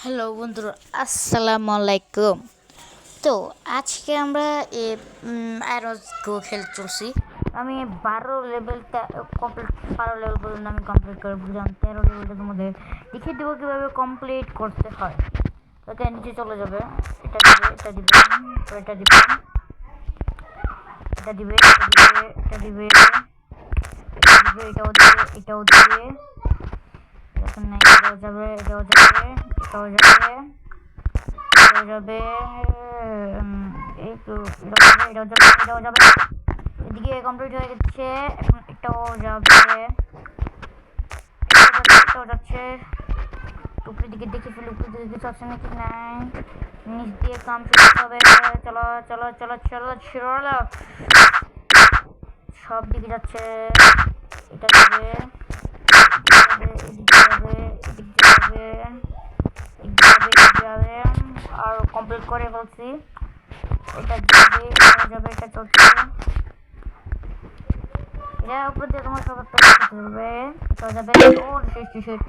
Hello বন্ধুরা, আসসালামু আলাইকুম। তো আজকে আমরা অ্যারোস গো খেলতে চলছি। আমি 12 লেভেলটা কমপ্লিট, 12 লেভেল পর্যন্ত আমি কমপ্লিট করে বুঝলাম। 13 লেভেলটা তোমাদের দেখিয়ে দেবো কীভাবে কমপ্লিট করতে হয়। ওকে, নিচে চলে যাবে, এটা দিবে, এটা দিবে, এটা দিবে, এটা দিবে, এটা দিবে, এটা দিবে, এটাও দিবে, এটাও দিবে, এখন না, এটাও যাবে, এটাও যাবে, এটাও যাবে, এটাও যাবে, এই তো এটাও যাবে, এটাও যাবে। এদিকে কমপ্লিট হয়ে গেছে। এখন এটাও যাবে, এটাও যাচ্ছে। উপরের দিকে দেখে ফেলে, উপরের দিকে কিছু আছে নাকি নাই। নিচ দিয়ে কাম শুরু হবে। চলো চলো চলো চলো চলো, সব দিকে যাচ্ছে। এটা যাবে, এদিকে যাবে, এদিকে যাবে, এদিকে যাবে, আর কমপ্লিট করে ফেলছি। এটা যাবে, এটা যাবে, এটা চলছে। এটা উপর দিয়ে তোমার সবার তো যাবে, এটা যাবে। ও শেষ,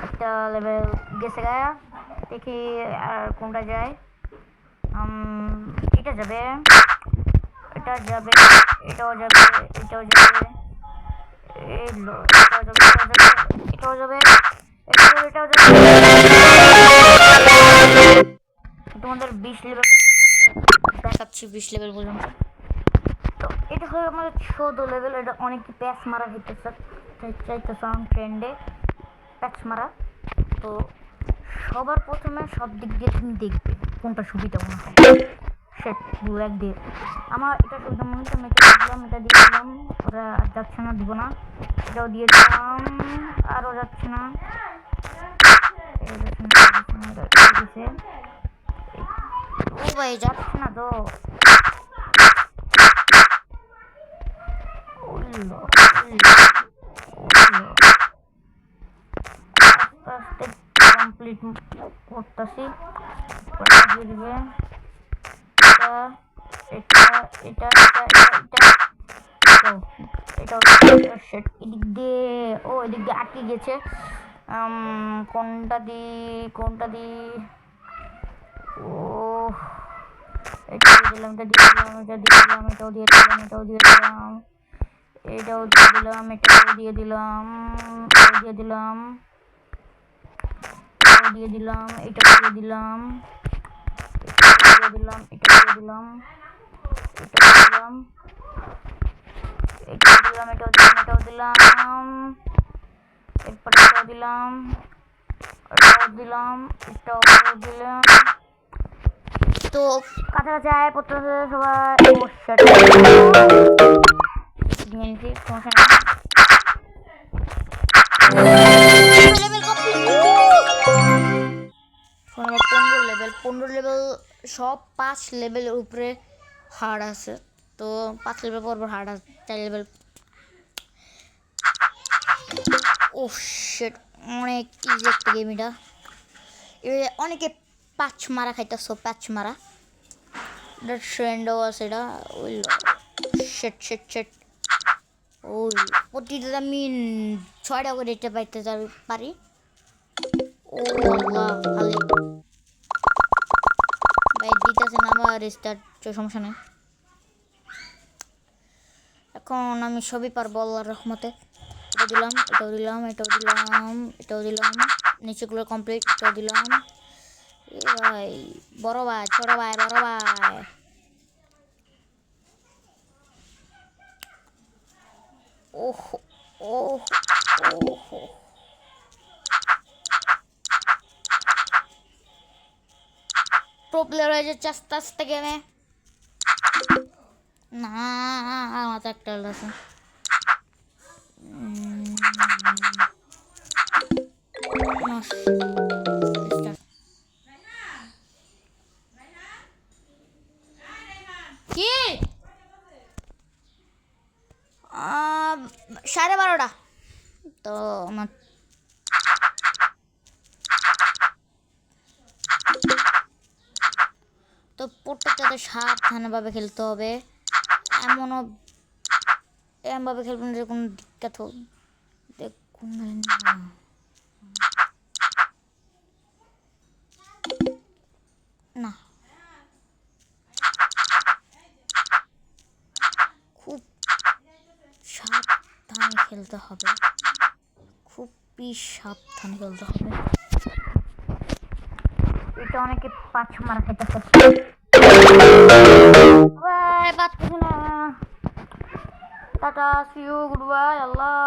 একটা লেভেল গেছে গায়া। দেখি আর কোনটা যায়। এটা যাবে, এটা যাবে, এটাও যাবে, এটাও যাবে, এটাও যাবে, এটাও যাবে, এটাও যাবে। তোমাদের 20 লেভেল দেখাচ্ছি, 20 লেভেল পর্যন্ত। তো এটা হলো আমাদের 14 লেভেল। এটা অনেকে প্যাচ মারা চাইতেছে ট্রেন্ডে, প্যাচ মারা। তো সবার প্রথমে সব দিক দিয়ে তুমি দেখবে কোনটা সুবিধা মনে হয়, সেট ব্ল্যাক দিয়ে। আমার এটা সুবিধা মনে হচ্ছে, আমি এটা দিলাম, এটা দিয়ে দিলাম। ওরা যাচ্ছে না, দিব না। এটাও দিয়ে দিলাম, আরও যাচ্ছে না। ও ভাই, যাচ্ছে না তো। আস্তে আস্তে কমপ্লিট করতেছি। দিয়ে দিবে এটা, এটা, এটা, এটা, এটা, এদিক দিয়ে, ও এদিক দিয়ে আটকে গেছে। কোনটা দি, কোনটা দি, ও এটা দিয়ে দিলাম, এটা দিয়ে দিলাম, এটা দিয়ে দিলাম, এটাও দিয়ে দিলাম, এটাও দিয়ে দিলাম, এটাও দিয়ে দিলাম, এটাও দিয়ে দিলাম, এটাও দিয়ে দিলাম, এটাও দিয়ে দিলাম, এটাও দিয়ে দিলাম, এটাও দিয়ে দিলাম, এটাও দিয়ে দিলাম, এটাও দিলাম, এটাও দিলাম, এটাও দিলাম, এটাও দিলাম, এরপরে এটাও দিলাম, এটাও দিলাম, এটাও দিলাম। তো কাছাকাছি আয় পড়তে সবাই সমস্যা নেই। 15 লেভেল সব 5 লেভেলের উপরে হার্ড আছে। তো 5 লেভেল পর হার্ড আছে, 4 লেভেল। ও শিট, অনেক ইজি একটা গেম এটা। অনেকে প্যাচ মারা খাইতেছ, প্যাচ মারা। এটা ট্রেন্ডও আছে এটা। ওই শেট ওই প্রতিটা আমি 6টা করে এটা পাইতে পারি। ও আল্লাহ, ভালো ভাই দিতেছে না আমার স্টার্ট, সমস্যা নেই। এখন আমি সবই পারবো আল্লাহর রহমতে। এটা দিলাম, এটাও দিলাম, এটাও দিলাম, এটাও দিলাম, নিচেগুলো কমপ্লিট, এটাও দিলাম। এ ভাই, বড় ভাই, ছোট ভাই, বড় ভাই। ওহ ওহ ওহ, প্রো প্লেয়ার হয়ে যাচ্ছে আস্তে আস্তে গেমে। না, আমার তো একটা আছে। কি 12:30 তো আমার। তো প্রত্যেকটাতে সাবধানভাবে খেলতে হবে। এমনভাবে খেলবেন যে কোনো দিক্কত হোক। দেখুন খেলতে হবে, খুবই সাবধানে খেলতে হবে। এটা অনেকে 5 মারা খেতেছে, বাই বাচ্চা না। Tata, see you, good bye, Allah.